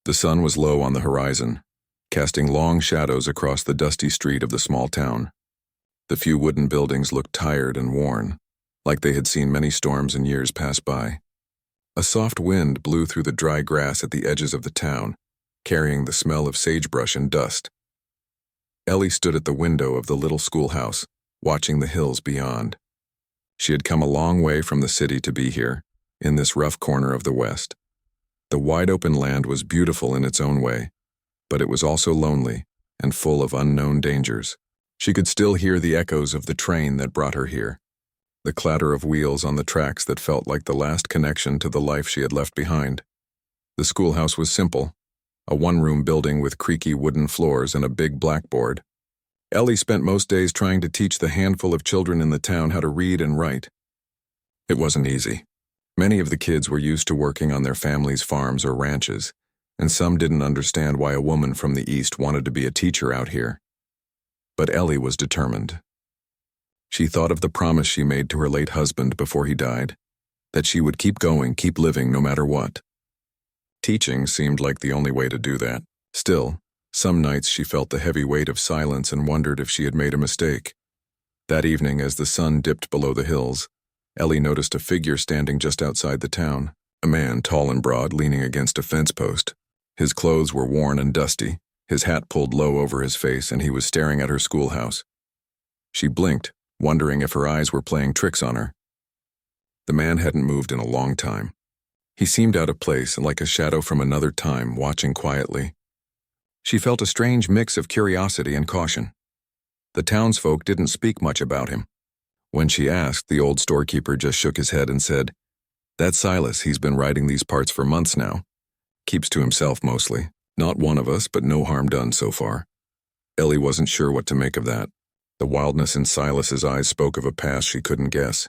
The sun was low on the horizon, casting long shadows across the dusty street of the small town. The few wooden buildings looked tired and worn, like they had seen many storms in years pass by. A soft wind blew through the dry grass at the edges of the town, carrying the smell of sagebrush and dust. Ellie stood at the window of the little schoolhouse, watching the hills beyond. She had come a long way from the city to be here, in this rough corner of the West. The wide-open land was beautiful in its own way, but it was also lonely and full of unknown dangers. She could still hear the echoes of the train that brought her here, the clatter of wheels on the tracks that felt like the last connection to the life she had left behind. The schoolhouse was simple, a one-room building with creaky wooden floors and a big blackboard. Ellie spent most days trying to teach the handful of children in the town how to read and write. It wasn't easy. Many of the kids were used to working on their families' farms or ranches, and some didn't understand why a woman from the East wanted to be a teacher out here. But Ellie was determined. She thought of the promise she made to her late husband before he died, that she would keep going, keep living no matter what. Teaching seemed like the only way to do that. Still, some nights she felt the heavy weight of silence and wondered if she had made a mistake. That evening, as the sun dipped below the hills, Ellie noticed a figure standing just outside the town, a man tall and broad leaning against a fence post. His clothes were worn and dusty, his hat pulled low over his face, and he was staring at her schoolhouse. She blinked, wondering if her eyes were playing tricks on her. The man hadn't moved in a long time. He seemed out of place and like a shadow from another time, watching quietly. She felt a strange mix of curiosity and caution. The townsfolk didn't speak much about him. When she asked, the old storekeeper just shook his head and said, "That's Silas, he's been writing these parts for months now. Keeps to himself mostly. Not one of us, but no harm done so far." Ellie wasn't sure what to make of that. The wildness in Silas's eyes spoke of a past she couldn't guess.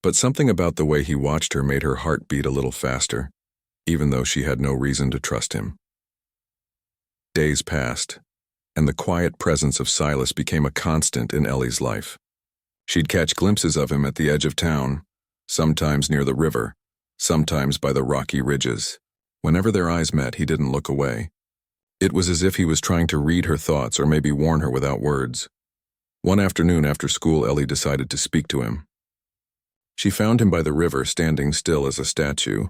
But something about the way he watched her made her heart beat a little faster, even though she had no reason to trust him. Days passed, and the quiet presence of Silas became a constant in Ellie's life. She'd catch glimpses of him at the edge of town, sometimes near the river, sometimes by the rocky ridges. Whenever their eyes met, he didn't look away. It was as if he was trying to read her thoughts or maybe warn her without words. One afternoon after school, Ellie decided to speak to him. She found him by the river, standing still as a statue.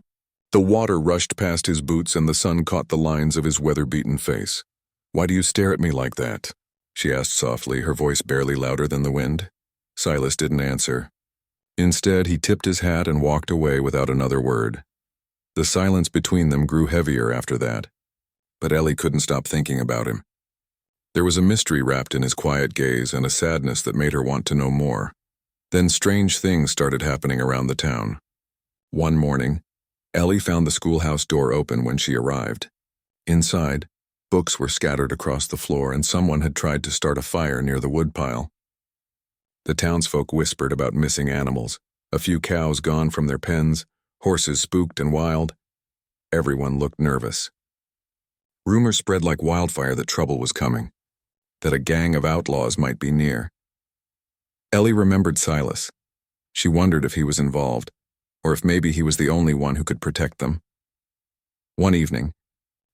The water rushed past his boots and the sun caught the lines of his weather-beaten face. "Why do you stare at me like that?" she asked softly, her voice barely louder than the wind. Silas didn't answer. Instead, he tipped his hat and walked away without another word. The silence between them grew heavier after that, but Ellie couldn't stop thinking about him. There was a mystery wrapped in his quiet gaze and a sadness that made her want to know more. Then strange things started happening around the town. One morning, Ellie found the schoolhouse door open when she arrived. Inside, books were scattered across the floor and someone had tried to start a fire near the woodpile. The townsfolk whispered about missing animals, a few cows gone from their pens, horses spooked and wild. Everyone looked nervous. Rumors spread like wildfire that trouble was coming, that a gang of outlaws might be near. Ellie remembered Silas. She wondered if he was involved, or if maybe he was the only one who could protect them. One evening,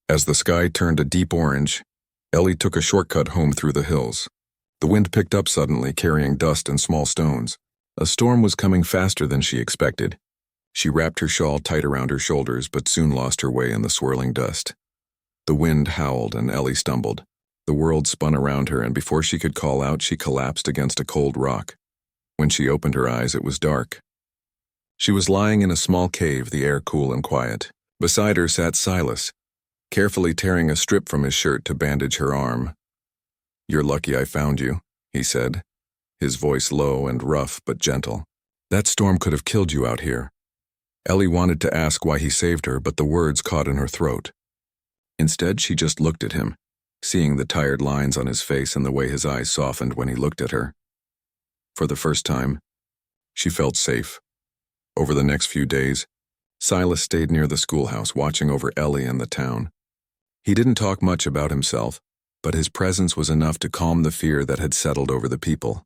as the sky turned a deep orange, Ellie took a shortcut home through the hills. The wind picked up suddenly, carrying dust and small stones. A storm was coming faster than she expected. She wrapped her shawl tight around her shoulders, but soon lost her way in the swirling dust. The wind howled and Ellie stumbled. The world spun around her, and before she could call out, she collapsed against a cold rock. When she opened her eyes, it was dark. She was lying in a small cave, the air cool and quiet. Beside her sat Silas, carefully tearing a strip from his shirt to bandage her arm. "You're lucky I found you," he said, his voice low and rough but gentle. "That storm could have killed you out here." Ellie wanted to ask why he saved her, but the words caught in her throat. Instead, she just looked at him, seeing the tired lines on his face and the way his eyes softened when he looked at her. For the first time, she felt safe. Over the next few days, Silas stayed near the schoolhouse, watching over Ellie and the town. He didn't talk much about himself, but his presence was enough to calm the fear that had settled over the people.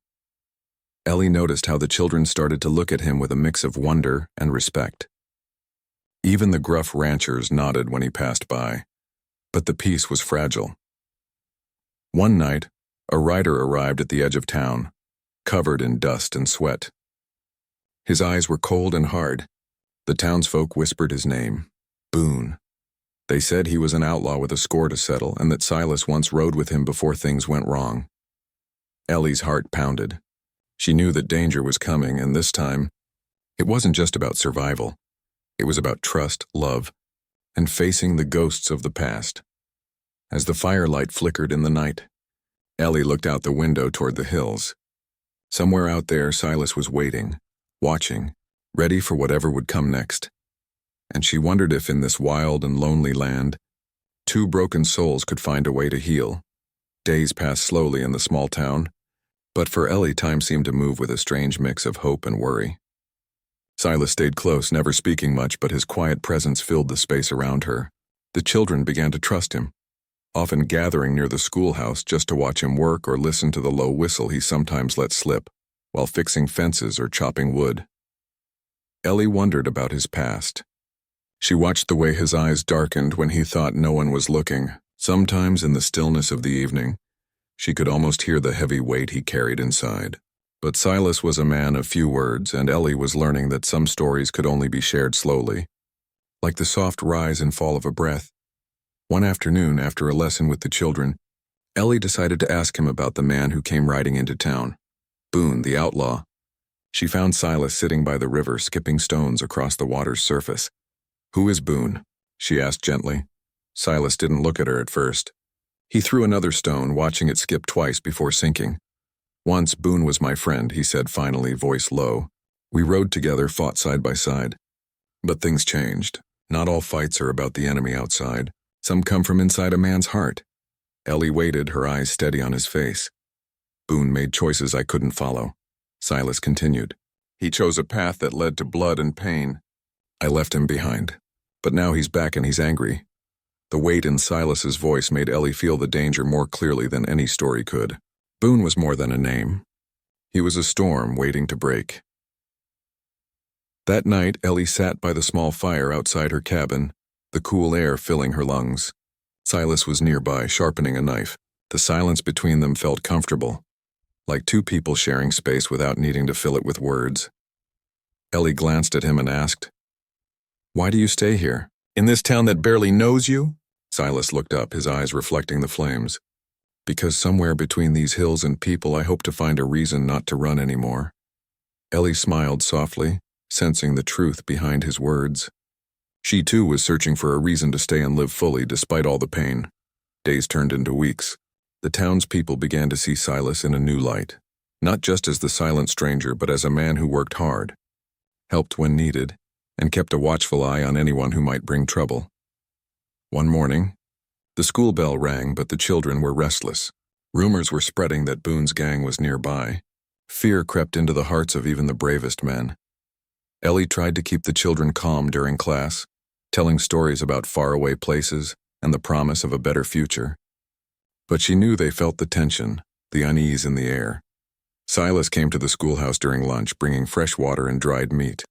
Ellie noticed how the children started to look at him with a mix of wonder and respect. Even the gruff ranchers nodded when he passed by, But the peace was fragile. One night, a rider arrived at the edge of town, covered in dust and sweat. His eyes were cold and hard. The townsfolk whispered his name, Boone. They said he was an outlaw with a score to settle and that Silas once rode with him before things went wrong. Ellie's heart pounded. She knew that danger was coming, and this time, it wasn't just about survival. It was about trust, love, and facing the ghosts of the past. As the firelight flickered in the night, Ellie looked out the window toward the hills. Somewhere out there, Silas was waiting, watching, ready for whatever would come next. And she wondered if in this wild and lonely land, two broken souls could find a way to heal. Days passed slowly in the small town, but for Ellie, time seemed to move with a strange mix of hope and worry. Silas stayed close, never speaking much, but his quiet presence filled the space around her. The children began to trust him, often gathering near the schoolhouse just to watch him work or listen to the low whistle he sometimes let slip while fixing fences or chopping wood. Ellie wondered about his past. She watched the way his eyes darkened when he thought no one was looking. Sometimes in the stillness of the evening, she could almost hear the heavy weight he carried inside. But Silas was a man of few words, and Ellie was learning that some stories could only be shared slowly, like the soft rise and fall of a breath. One afternoon, after a lesson with the children, Ellie decided to ask him about the man who came riding into town, Boone, the outlaw. She found Silas sitting by the river, skipping stones across the water's surface. "Who is Boone?" she asked gently. Silas didn't look at her at first. He threw another stone, watching it skip twice before sinking. "Once Boone was my friend," he said finally, voice low. "We rode together, fought side by side. But things changed. Not all fights are about the enemy outside. Some come from inside a man's heart." Ellie waited, her eyes steady on his face. "Boone made choices I couldn't follow," Silas continued. "He chose a path that led to blood and pain. I left him behind. But now he's back and he's angry." The weight in Silas's voice made Ellie feel the danger more clearly than any story could. Boone was more than a name. He was a storm waiting to break. That night, Ellie sat by the small fire outside her cabin, the cool air filling her lungs. Silas was nearby, sharpening a knife. The silence between them felt comfortable, like two people sharing space without needing to fill it with words. Ellie glanced at him and asked, "Why do you stay here? In this town that barely knows you?" Silas looked up, his eyes reflecting the flames. "Because somewhere between these hills and people I hope to find a reason not to run anymore." Ellie smiled softly, sensing the truth behind his words. She too was searching for a reason to stay and live fully despite all the pain. Days turned into weeks. The townspeople began to see Silas in a new light, not just as the silent stranger but as a man who worked hard, helped when needed, and kept a watchful eye on anyone who might bring trouble. One morning, the school bell rang, but the children were restless. Rumors were spreading that Boone's gang was nearby. Fear crept into the hearts of even the bravest men. Ellie tried to keep the children calm during class, telling stories about faraway places and the promise of a better future. But she knew they felt the tension, the unease in the air. Silas came to the schoolhouse during lunch, bringing fresh water and dried meat.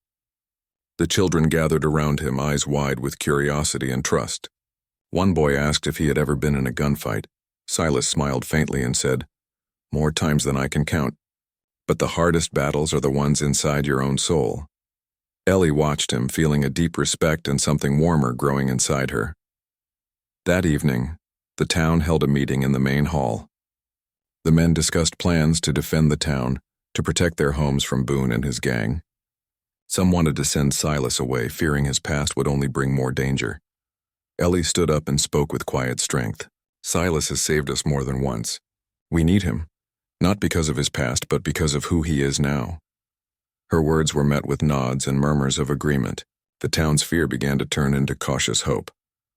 The children gathered around him, eyes wide with curiosity and trust. One boy asked if he had ever been in a gunfight. Silas smiled faintly and said, "More times than I can count. But the hardest battles are the ones inside your own soul." Ellie watched him, feeling a deep respect and something warmer growing inside her. That evening, the town held a meeting in the main hall. The men discussed plans to defend the town, to protect their homes from Boone and his gang. Some wanted to send Silas away, fearing his past would only bring more danger. Ellie stood up and spoke with quiet strength. "Silas has saved us more than once. We need him, not because of his past, but because of who he is now." Her words were met with nods and murmurs of agreement. The town's fear began to turn into cautious hope.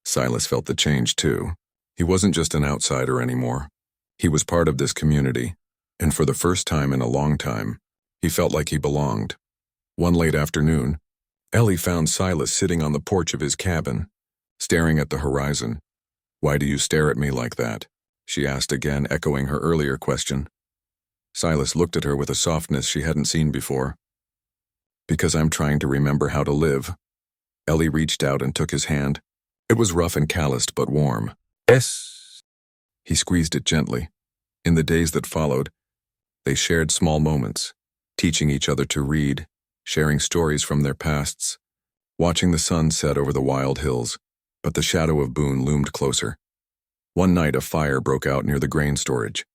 Silas felt the change too. He wasn't just an outsider anymore. He was part of this community, and for the first time in a long time, he felt like he belonged. One late afternoon, Ellie found Silas sitting on the porch of his cabin, staring at the horizon. "Why do you stare at me like that?" she asked again, echoing her earlier question. Silas looked at her with a softness she hadn't seen before. "Because I'm trying to remember how to live." Ellie reached out and took his hand. It was rough and calloused but warm. S. He squeezed it gently. In the days that followed, they shared small moments, teaching each other to read, sharing stories from their pasts, watching the sun set over the wild hills. But the shadow of Boone loomed closer. One night a fire broke out near the grain storage.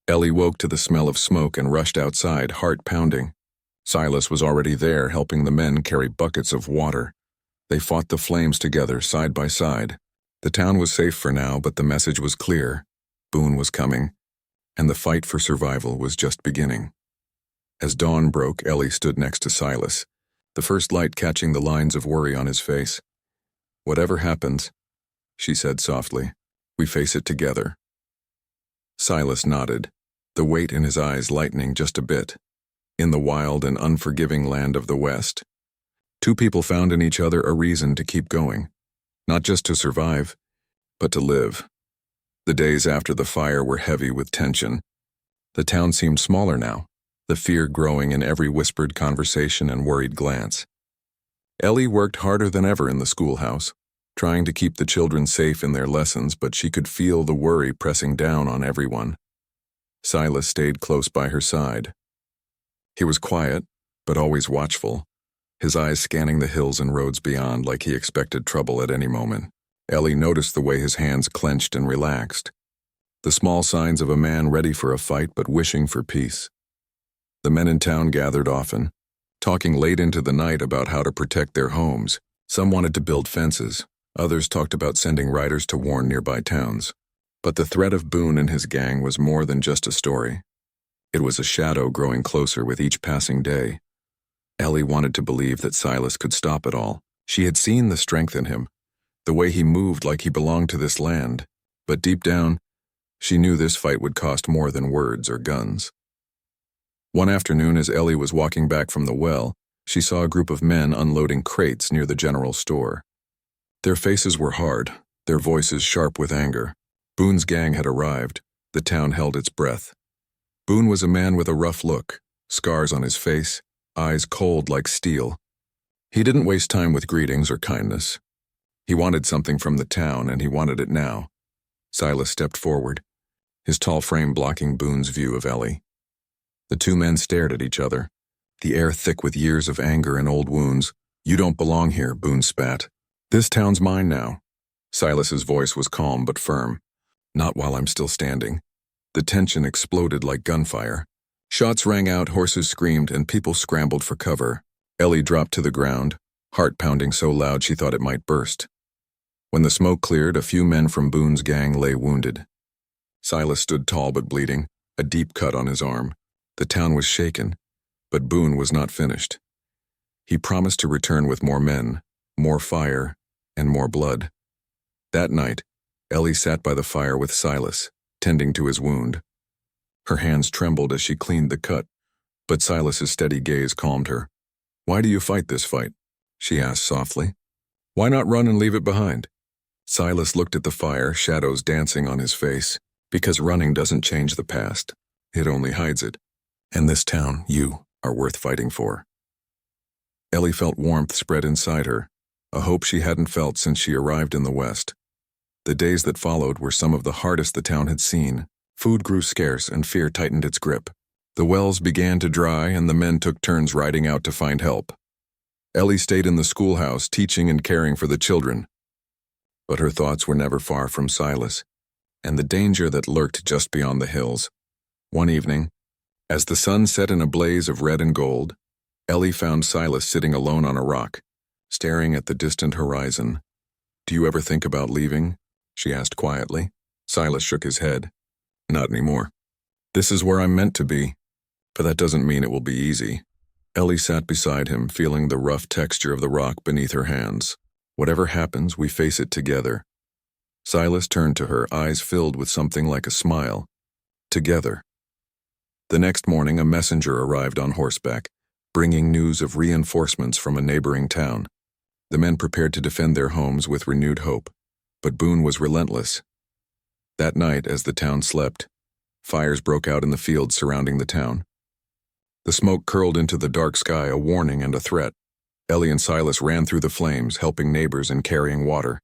Ellie woke to the smell of smoke and rushed outside, heart pounding. Silas was already there, helping the men carry buckets of water. They fought the flames together, side by side. The town was safe for now, but the message was clear. Boone was coming, and the fight for survival was just beginning. As dawn broke, Ellie stood next to Silas, the first light catching the lines of worry on his face. "Whatever happens," she said softly, "we face it together." Silas nodded, the weight in his eyes lightening just a bit. In the wild and unforgiving land of the West, two people found in each other a reason to keep going, not just to survive, but to live. The days after the fire were heavy with tension. The town seemed smaller now, the fear growing in every whispered conversation and worried glance. Ellie worked harder than ever in the schoolhouse, trying to keep the children safe in their lessons, but she could feel the worry pressing down on everyone. Silas stayed close by her side. He was quiet, but always watchful, his eyes scanning the hills and roads beyond like he expected trouble at any moment. Ellie noticed the way his hands clenched and relaxed, the small signs of a man ready for a fight but wishing for peace. The men in town gathered often, talking late into the night about how to protect their homes. Some wanted to build fences, others talked about sending riders to warn nearby towns. But the threat of Boone and his gang was more than just a story. It was a shadow growing closer with each passing day. Ellie wanted to believe that Silas could stop it all. She had seen the strength in him, the way he moved like he belonged to this land. But deep down, she knew this fight would cost more than words or guns. One afternoon, as Ellie was walking back from the well, she saw a group of men unloading crates near the general store. Their faces were hard, their voices sharp with anger. Boone's gang had arrived. The town held its breath. Boone was a man with a rough look, scars on his face, eyes cold like steel. He didn't waste time with greetings or kindness. He wanted something from the town, and he wanted it now. Silas stepped forward, his tall frame blocking Boone's view of Ellie. The two men stared at each other, the air thick with years of anger and old wounds. "You don't belong here," Boone spat. "This town's mine now." Silas's voice was calm but firm. "Not while I'm still standing." The tension exploded like gunfire. Shots rang out, horses screamed, and people scrambled for cover. Ellie dropped to the ground, heart pounding so loud she thought it might burst. When the smoke cleared, a few men from Boone's gang lay wounded. Silas stood tall but bleeding, a deep cut on his arm. The town was shaken, but Boone was not finished. He promised to return with more men, more fire, and more blood. That night, Ellie sat by the fire with Silas, tending to his wound. Her hands trembled as she cleaned the cut, but Silas's steady gaze calmed her. "Why do you fight this fight?" she asked softly. "Why not run and leave it behind?" Silas looked at the fire, shadows dancing on his face. "Because running doesn't change the past. It only hides it. And this town, you, are worth fighting for." Ellie felt warmth spread inside her, a hope she hadn't felt since she arrived in the West. The days that followed were some of the hardest the town had seen. Food grew scarce and fear tightened its grip. The wells began to dry and the men took turns riding out to find help. Ellie stayed in the schoolhouse, teaching and caring for the children. But her thoughts were never far from Silas and the danger that lurked just beyond the hills. One evening, as the sun set in a blaze of red and gold, Ellie found Silas sitting alone on a rock, staring at the distant horizon. "Do you ever think about leaving?" she asked quietly. Silas shook his head. "Not anymore. This is where I'm meant to be, but that doesn't mean it will be easy." Ellie sat beside him, feeling the rough texture of the rock beneath her hands. "Whatever happens, we face it together." Silas turned to her, eyes filled with something like a smile. Together. The next morning, a messenger arrived on horseback, bringing news of reinforcements from a neighboring town. The men prepared to defend their homes with renewed hope, but Boone was relentless. That night, as the town slept, fires broke out in the fields surrounding the town. The smoke curled into the dark sky, a warning and a threat. Ellie and Silas ran through the flames, helping neighbors and carrying water.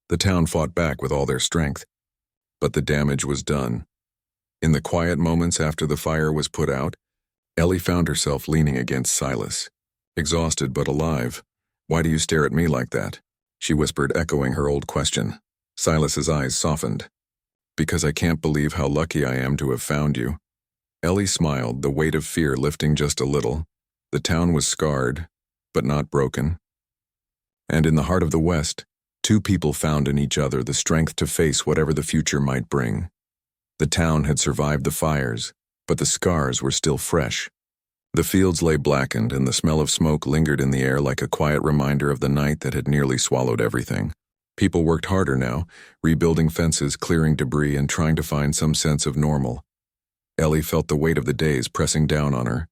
The town fought back with all their strength, but the damage was done. In the quiet moments after the fire was put out, Ellie found herself leaning against Silas. Exhausted but alive. "Why do you stare at me like that?" she whispered, echoing her old question. Silas's eyes softened. "Because I can't believe how lucky I am to have found you." Ellie smiled, the weight of fear lifting just a little. The town was scarred, but not broken. And in the heart of the West, two people found in each other the strength to face whatever the future might bring. The town had survived the fires, but the scars were still fresh. The fields lay blackened, and the smell of smoke lingered in the air like a quiet reminder of the night that had nearly swallowed everything. People worked harder now, rebuilding fences, clearing debris, and trying to find some sense of normal. Ellie felt the weight of the days pressing down on her.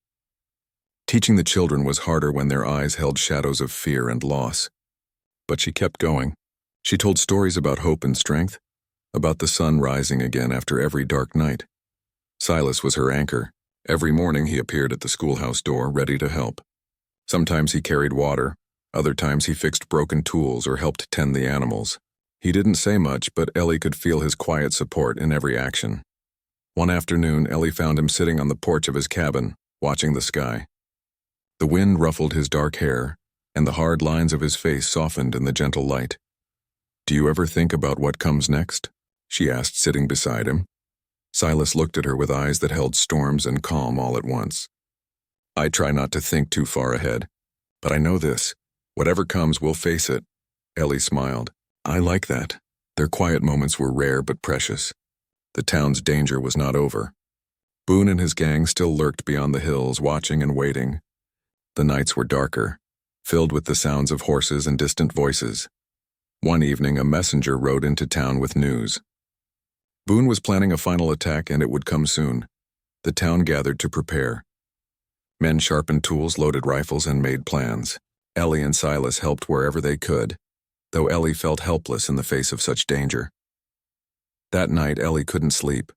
Teaching the children was harder when their eyes held shadows of fear and loss. But she kept going. She told stories about hope and strength, about the sun rising again after every dark night. Silas was her anchor. Every morning he appeared at the schoolhouse door, ready to help. Sometimes he carried water, other times he fixed broken tools or helped tend the animals. He didn't say much, but Ellie could feel his quiet support in every action. One afternoon, Ellie found him sitting on the porch of his cabin, watching the sky. The wind ruffled his dark hair, and the hard lines of his face softened in the gentle light. "Do you ever think about what comes next?" she asked, sitting beside him. Silas looked at her with eyes that held storms and calm all at once. "I try not to think too far ahead, but I know this. Whatever comes, we'll face it." Ellie smiled. "I like that." Their quiet moments were rare but precious. The town's danger was not over. Boone and his gang still lurked beyond the hills, watching and waiting. The nights were darker, filled with the sounds of horses and distant voices. One evening, a messenger rode into town with news. Boone was planning a final attack, and it would come soon. The town gathered to prepare. Men sharpened tools, loaded rifles, and made plans. Ellie and Silas helped wherever they could, though Ellie felt helpless in the face of such danger. That night, Ellie couldn't sleep.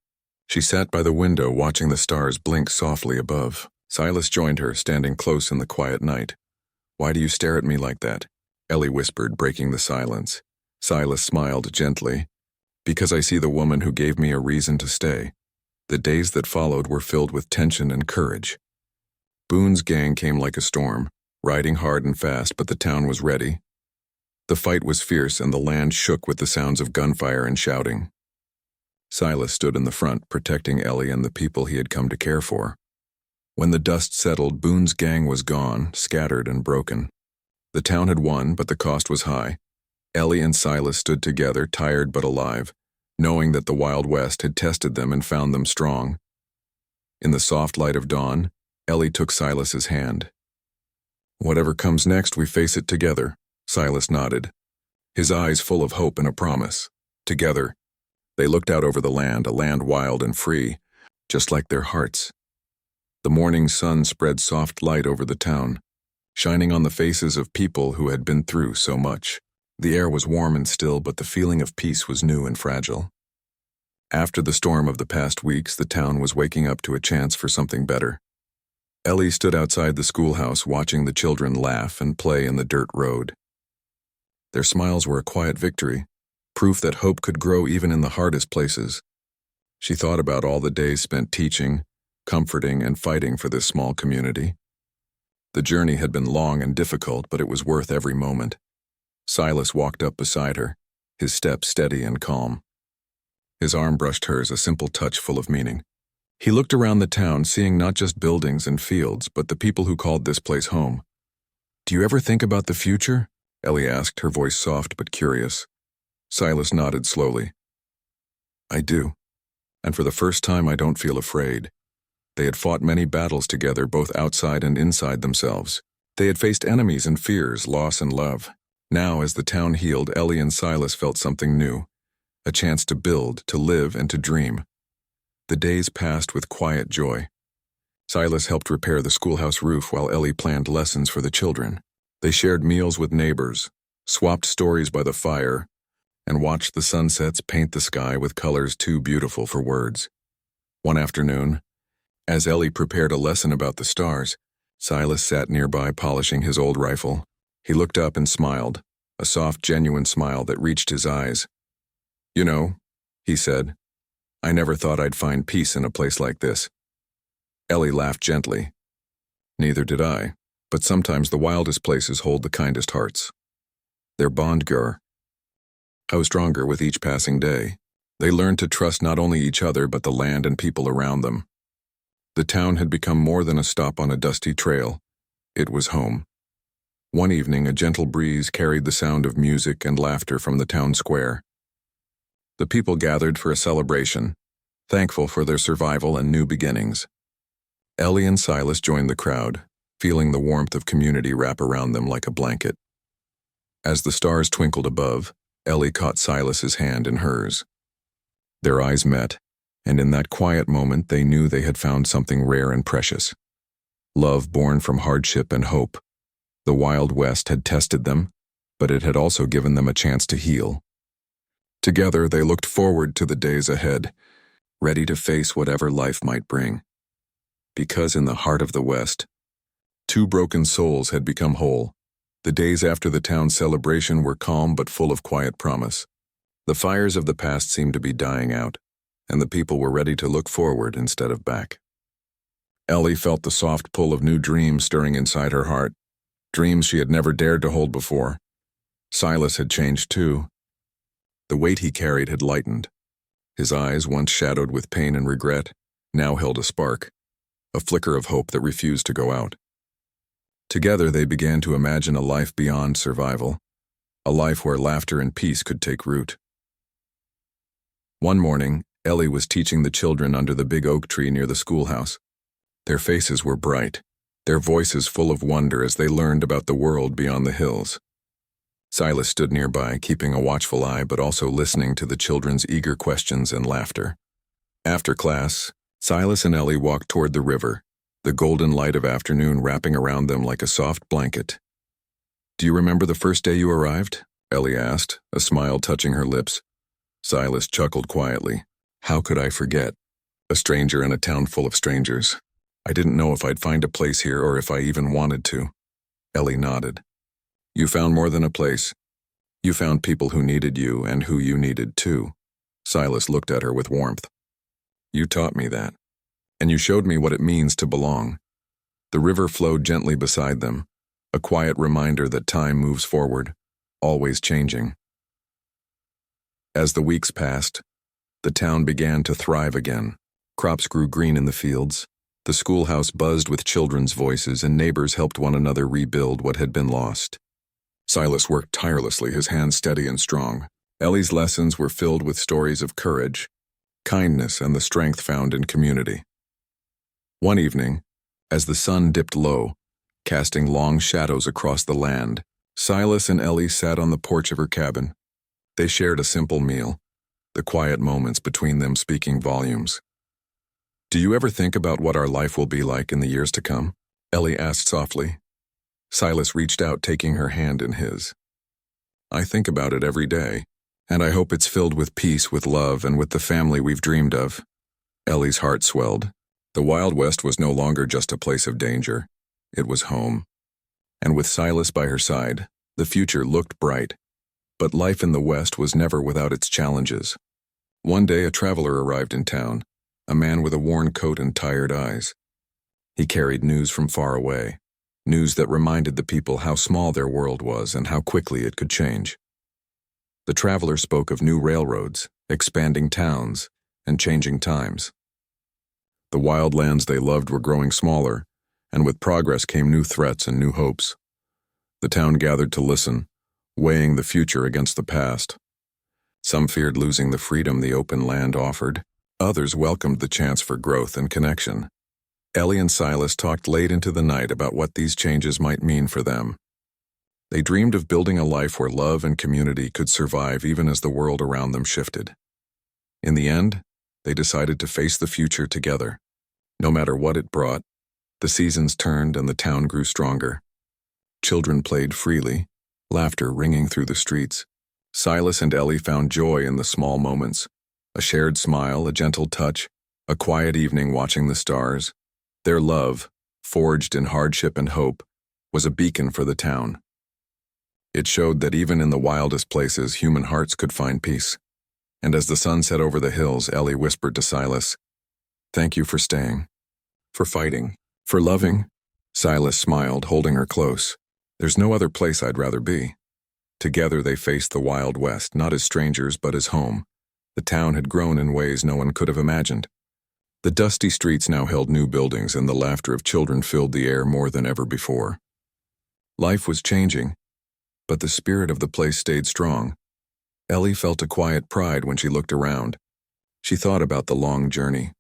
She sat by the window, watching the stars blink softly above. Silas joined her, standing close in the quiet night. "Why do you stare at me like that?" Ellie whispered, breaking the silence. Silas smiled gently. "Because I see the woman who gave me a reason to stay." The days that followed were filled with tension and courage. Boone's gang came like a storm, riding hard and fast, but the town was ready. The fight was fierce, and the land shook with the sounds of gunfire and shouting. Silas stood in the front, protecting Ellie and the people he had come to care for. When the dust settled, Boone's gang was gone, scattered and broken. The town had won, but the cost was high. Ellie and Silas stood together, tired but alive, knowing that the Wild West had tested them and found them strong. In the soft light of dawn, Ellie took Silas's hand. "Whatever comes next, we face it together." Silas nodded, his eyes full of hope and a promise. Together, they looked out over the land, a land wild and free, just like their hearts. The morning sun spread soft light over the town, shining on the faces of people who had been through so much. The air was warm and still, but the feeling of peace was new and fragile. After the storm of the past weeks, the town was waking up to a chance for something better. Ellie stood outside the schoolhouse, watching the children laugh and play in the dirt road. Their smiles were a quiet victory, proof that hope could grow even in the hardest places. She thought about all the days spent teaching, comforting, and fighting for this small community. The journey had been long and difficult, but it was worth every moment. Silas walked up beside her, his step steady and calm. His arm brushed hers, a simple touch full of meaning. He looked around the town, seeing not just buildings and fields, but the people who called this place home. "Do you ever think about the future?" Ellie asked, her voice soft but curious. Silas nodded slowly. "I do. And for the first time, I don't feel afraid." They had fought many battles together, both outside and inside themselves. They had faced enemies and fears, loss and love. Now, as the town healed, Ellie and Silas felt something new, a chance to build, to live, and to dream. The days passed with quiet joy. Silas helped repair the schoolhouse roof while Ellie planned lessons for the children. They shared meals with neighbors, swapped stories by the fire, and watched the sunsets paint the sky with colors too beautiful for words. One afternoon, as Ellie prepared a lesson about the stars, Silas sat nearby polishing his old rifle. He looked up and smiled. a soft, genuine smile that reached his eyes. "You know," he said, "I never thought I'd find peace in a place like this." Ellie laughed gently. "Neither did I, but sometimes the wildest places hold the kindest hearts. Their bond grew stronger with each passing day. They learned to trust not only each other but the land and people around them. The town had become more than a stop on a dusty trail. It was home. One evening, a gentle breeze carried the sound of music and laughter from the town square. The people gathered for a celebration, thankful for their survival and new beginnings. Ellie and Silas joined the crowd, feeling the warmth of community wrap around them like a blanket. As the stars twinkled above, Ellie caught Silas's hand in hers. Their eyes met, and in that quiet moment they knew they had found something rare and precious. Love born from hardship and hope. The Wild West had tested them, but it had also given them a chance to heal. Together they looked forward to the days ahead, ready to face whatever life might bring. Because in the heart of the West, two broken souls had become whole. The days after the town's celebration were calm but full of quiet promise. The fires of the past seemed to be dying out, and the people were ready to look forward instead of back. Ellie felt the soft pull of new dreams stirring inside her heart, dreams she had never dared to hold before. Silas had changed too. The weight he carried had lightened. His eyes, once shadowed with pain and regret, now held a spark, a flicker of hope that refused to go out. Together they began to imagine a life beyond survival, a life where laughter and peace could take root. One morning, Ellie was teaching the children under the big oak tree near the schoolhouse. Their faces were bright, their voices full of wonder as they learned about the world beyond the hills. Silas stood nearby, keeping a watchful eye but also listening to the children's eager questions and laughter. After class, Silas and Ellie walked toward the river, the golden light of afternoon wrapping around them like a soft blanket. "Do you remember the first day you arrived?" Ellie asked, a smile touching her lips. Silas chuckled quietly. "How could I forget? A stranger in a town full of strangers. I didn't know if I'd find a place here or if I even wanted to." Ellie nodded. "You found more than a place. You found people who needed you and who you needed too." Silas looked at her with warmth. "You taught me that. And you showed me what it means to belong." The river flowed gently beside them, a quiet reminder that time moves forward, always changing. As the weeks passed, the town began to thrive again. Crops grew green in the fields, the schoolhouse buzzed with children's voices, and neighbors helped one another rebuild what had been lost. Silas worked tirelessly, his hands steady and strong. Ellie's lessons were filled with stories of courage, kindness, and the strength found in community. One evening, as the sun dipped low, casting long shadows across the land, Silas and Ellie sat on the porch of her cabin. They shared a simple meal, the quiet moments between them speaking volumes. "Do you ever think about what our life will be like in the years to come?" Ellie asked softly. Silas reached out, taking her hand in his. "I think about it every day, and I hope it's filled with peace, with love, and with the family we've dreamed of." Ellie's heart swelled. The Wild West was no longer just a place of danger. It was home. And with Silas by her side, the future looked bright. But life in the West was never without its challenges. One day a traveler arrived in town, a man with a worn coat and tired eyes. He carried news from far away, news that reminded the people how small their world was and how quickly it could change. The traveler spoke of new railroads, expanding towns, and changing times. The wild lands they loved were growing smaller, and with progress came new threats and new hopes. The town gathered to listen, weighing the future against the past. Some feared losing the freedom the open land offered. Others welcomed the chance for growth and connection. Ellie and Silas talked late into the night about what these changes might mean for them. They dreamed of building a life where love and community could survive even as the world around them shifted. In the end, they decided to face the future together. No matter what it brought, the seasons turned and the town grew stronger. Children played freely, laughter ringing through the streets. Silas and Ellie found joy in the small moments, a shared smile, a gentle touch, a quiet evening watching the stars. Their love, forged in hardship and hope, was a beacon for the town. It showed that even in the wildest places, human hearts could find peace. And as the sun set over the hills, Ellie whispered to Silas, "Thank you for staying, for fighting, for loving." Silas smiled, holding her close. "There's no other place I'd rather be." Together they faced the Wild West, not as strangers but as home. The town had grown in ways no one could have imagined. The dusty streets now held new buildings, and the laughter of children filled the air more than ever before. Life was changing, but the spirit of the place stayed strong. Ellie felt a quiet pride when she looked around. She thought about the long journey,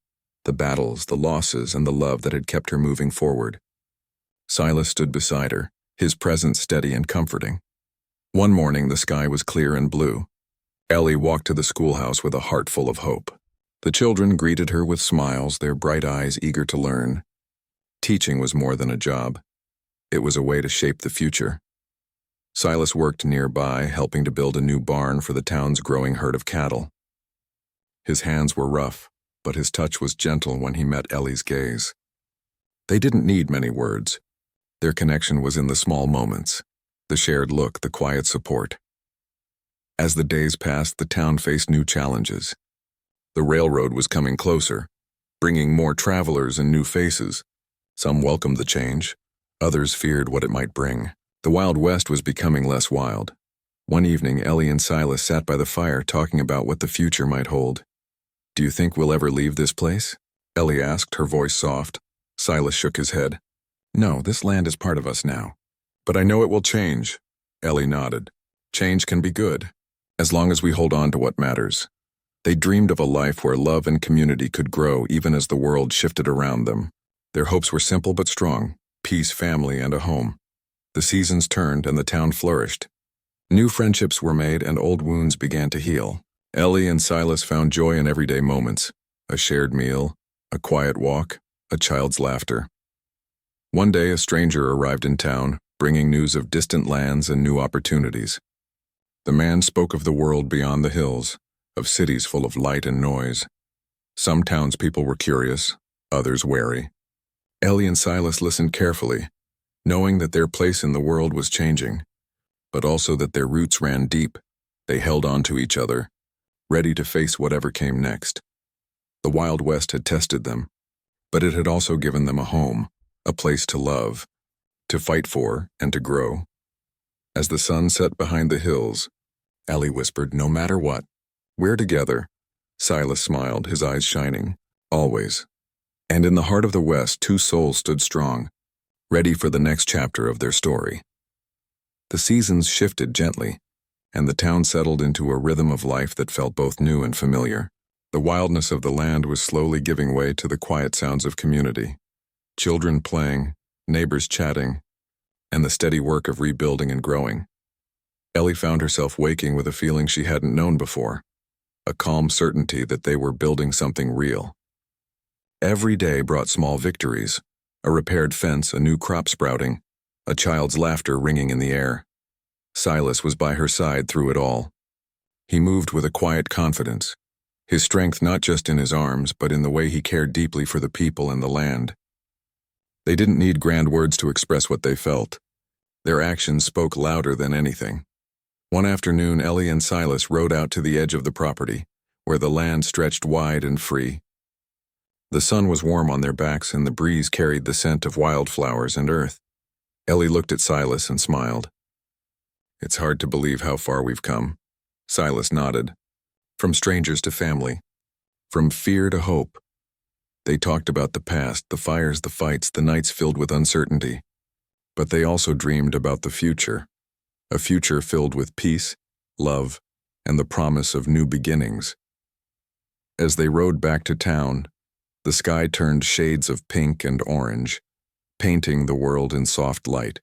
the battles, the losses, and the love that had kept her moving forward. Silas stood beside her, his presence steady and comforting. One morning the sky was clear and blue. Ellie walked to the schoolhouse with a heart full of hope. The children greeted her with smiles, their bright eyes eager to learn. Teaching was more than a job. It was a way to shape the future. Silas worked nearby, helping to build a new barn for the town's growing herd of cattle. His hands were rough, but his touch was gentle when he met Ellie's gaze. They didn't need many words. Their connection was in the small moments, the shared look, the quiet support. As the days passed, the town faced new challenges. The railroad was coming closer, bringing more travelers and new faces. Some welcomed the change, others feared what it might bring. The Wild West was becoming less wild. One evening, Ellie and Silas sat by the fire talking about what the future might hold. "Do you think we'll ever leave this place?" Ellie asked, her voice soft. Silas shook his head. "No, this land is part of us now. But I know it will change." Ellie nodded. "Change can be good, as long as we hold on to what matters." They dreamed of a life where love and community could grow even as the world shifted around them. Their hopes were simple but strong: peace, family, and a home. The seasons turned and the town flourished. New friendships were made and old wounds began to heal. Ellie and Silas found joy in everyday moments: a shared meal, a quiet walk, a child's laughter. One day a stranger arrived in town, bringing news of distant lands and new opportunities. The man spoke of the world beyond the hills, of cities full of light and noise. Some townspeople were curious, others wary. Ellie and Silas listened carefully, knowing that their place in the world was changing, but also that their roots ran deep. They held on to each other, ready to face whatever came next. The Wild West had tested them, but it had also given them a home, a place to love, to fight for, and to grow. As the sun set behind the hills, Ellie whispered, "No matter what, we're together." Silas smiled, his eyes shining. "Always." And in the heart of the West, two souls stood strong, ready for the next chapter of their story. The seasons shifted gently, and the town settled into a rhythm of life that felt both new and familiar. The wildness of the land was slowly giving way to the quiet sounds of community. Children playing, neighbors chatting, and the steady work of rebuilding and growing. Ellie found herself waking with a feeling she hadn't known before, a calm certainty that they were building something real. Every day brought small victories: a repaired fence, a new crop sprouting, a child's laughter ringing in the air. Silas was by her side through it all. He moved with a quiet confidence, his strength not just in his arms, but in the way he cared deeply for the people and the land. They didn't need grand words to express what they felt. Their actions spoke louder than anything. One afternoon, Ellie and Silas rode out to the edge of the property, where the land stretched wide and free. The sun was warm on their backs, and the breeze carried the scent of wildflowers and earth. Ellie looked at Silas and smiled. "It's hard to believe how far we've come." Silas nodded. From strangers to family, from fear to hope. They talked about the past, the fires, the fights, the nights filled with uncertainty. But they also dreamed about the future, a future filled with peace, love, and the promise of new beginnings. As they rode back to town, the sky turned shades of pink and orange, painting the world in soft light.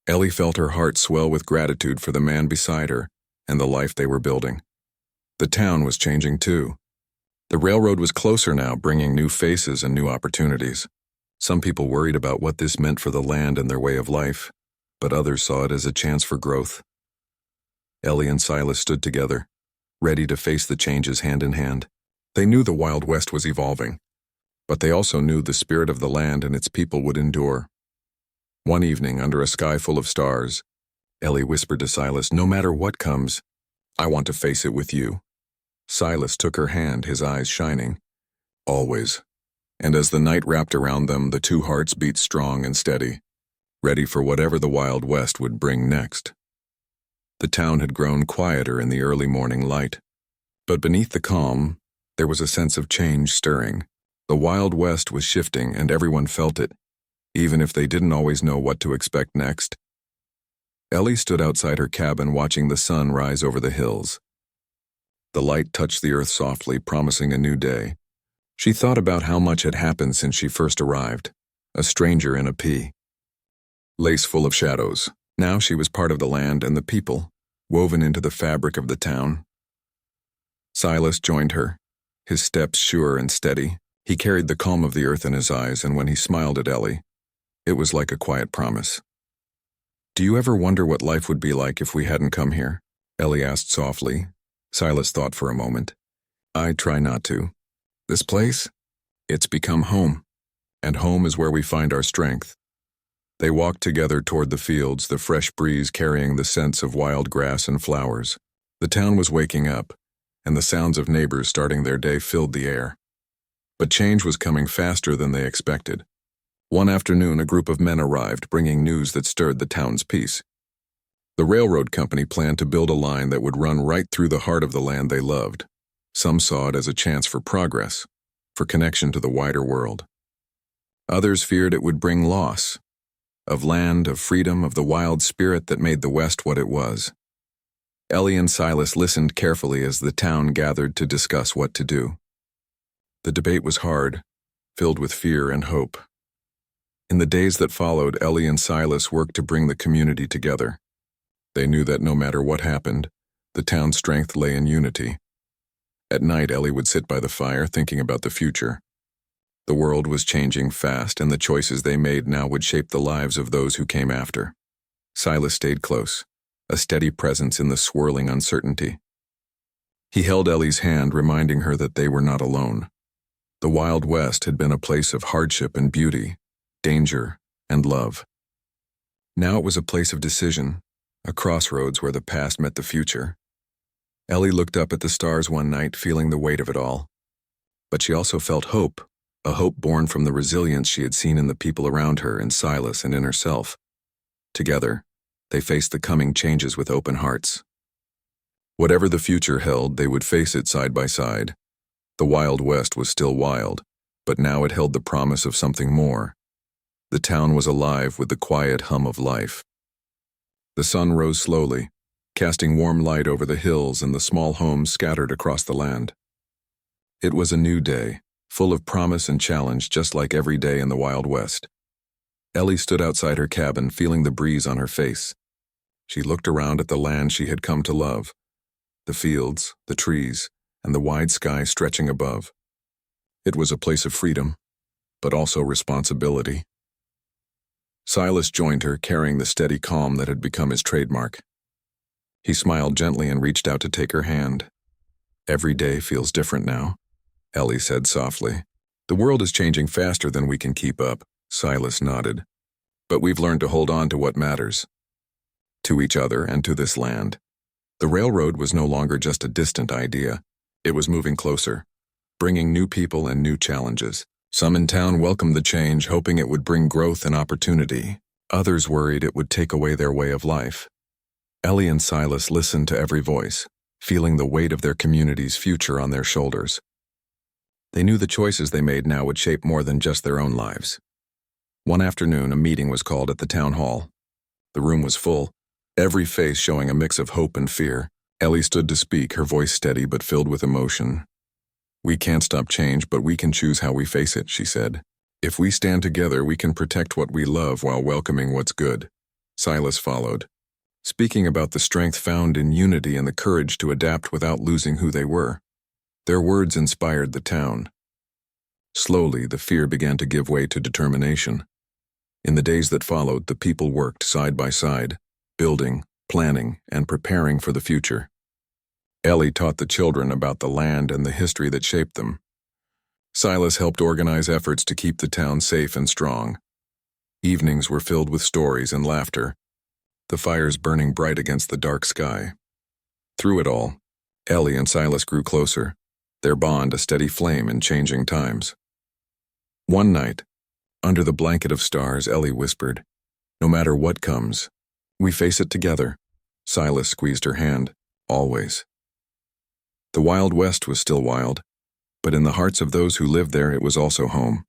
Ellie felt her heart swell with gratitude for the man beside her and the life they were building. The town was changing too. The railroad was closer now, bringing new faces and new opportunities. Some people worried about what this meant for the land and their way of life, but others saw it as a chance for growth. Ellie and Silas stood together, ready to face the changes hand in hand. They knew the Wild West was evolving, but they also knew the spirit of the land and its people would endure. One evening, under a sky full of stars, Ellie whispered to Silas, "No matter what comes, I want to face it with you." Silas took her hand, his eyes shining. "Always." And as the night wrapped around them, the two hearts beat strong and steady, ready for whatever the Wild West would bring next. The town had grown quieter in the early morning light, but beneath the calm, there was a sense of change stirring. The Wild West was shifting, and everyone felt it, even if they didn't always know what to expect next. Ellie stood outside her cabin watching the sun rise over the hills. The light touched the earth softly, promising a new day. She thought about how much had happened since she first arrived, a stranger in a pea. Lace full of shadows. Now she was part of the land and the people, woven into the fabric of the town. Silas joined her, his steps sure and steady. He carried the calm of the earth in his eyes, and when he smiled at Ellie, it was like a quiet promise. "Do you ever wonder what life would be like if we hadn't come here?" Ellie asked softly. Silas thought for a moment. "I try not to. This place? It's become home, and home is where we find our strength." They walked together toward the fields, the fresh breeze carrying the scents of wild grass and flowers. The town was waking up, and the sounds of neighbors starting their day filled the air. But change was coming faster than they expected. One afternoon, a group of men arrived, bringing news that stirred the town's peace. The railroad company planned to build a line that would run right through the heart of the land they loved. Some saw it as a chance for progress, for connection to the wider world. Others feared it would bring loss, of land, of freedom, of the wild spirit that made the West what it was. Ellie and Silas listened carefully as the town gathered to discuss what to do. The debate was hard, filled with fear and hope. In the days that followed, Ellie and Silas worked to bring the community together. They knew that no matter what happened, the town's strength lay in unity. At night, Ellie would sit by the fire thinking about the future. The world was changing fast, and the choices they made now would shape the lives of those who came after. Silas stayed close, a steady presence in the swirling uncertainty. He held Ellie's hand, reminding her that they were not alone. The Wild West had been a place of hardship and beauty, danger and love. Now it was a place of decision, a crossroads where the past met the future. Ellie looked up at the stars one night, feeling the weight of it all. But she also felt hope, a hope born from the resilience she had seen in the people around her, in Silas and in herself. Together, they faced the coming changes with open hearts. Whatever the future held, they would face it side by side. The Wild West was still wild, but now it held the promise of something more. The town was alive with the quiet hum of life. The sun rose slowly, casting warm light over the hills and the small homes scattered across the land. It was a new day, full of promise and challenge, just like every day in the Wild West. Ellie stood outside her cabin, feeling the breeze on her face. She looked around at the land she had come to love, the fields, the trees, and the wide sky stretching above. It was a place of freedom, but also responsibility. Silas joined her, carrying the steady calm that had become his trademark. He smiled gently and reached out to take her hand. "Every day feels different now," Ellie said softly. "The world is changing faster than we can keep up," Silas nodded. "But we've learned to hold on to what matters. To each other and to this land." The railroad was no longer just a distant idea. It was moving closer, bringing new people and new challenges. Some in town welcomed the change, hoping it would bring growth and opportunity. Others worried it would take away their way of life. Ellie and Silas listened to every voice, feeling the weight of their community's future on their shoulders. They knew the choices they made now would shape more than just their own lives. One afternoon, a meeting was called at the town hall. The room was full, every face showing a mix of hope and fear. Ellie stood to speak, her voice steady but filled with emotion. "We can't stop change, but we can choose how we face it," she said. "If we stand together, we can protect what we love while welcoming what's good." Silas followed, speaking about the strength found in unity and the courage to adapt without losing who they were. Their words inspired the town. Slowly, the fear began to give way to determination. In the days that followed, the people worked side by side, building, planning, and preparing for the future. Ellie taught the children about the land and the history that shaped them. Silas helped organize efforts to keep the town safe and strong. Evenings were filled with stories and laughter. the fires burning bright against the dark sky. Through it all, Ellie and Silas grew closer, their bond a steady flame in changing times. One night, under the blanket of stars, Ellie whispered, "No matter what comes, we face it together." Silas squeezed her hand, "Always." The Wild West was still wild, but in the hearts of those who lived there it was also home.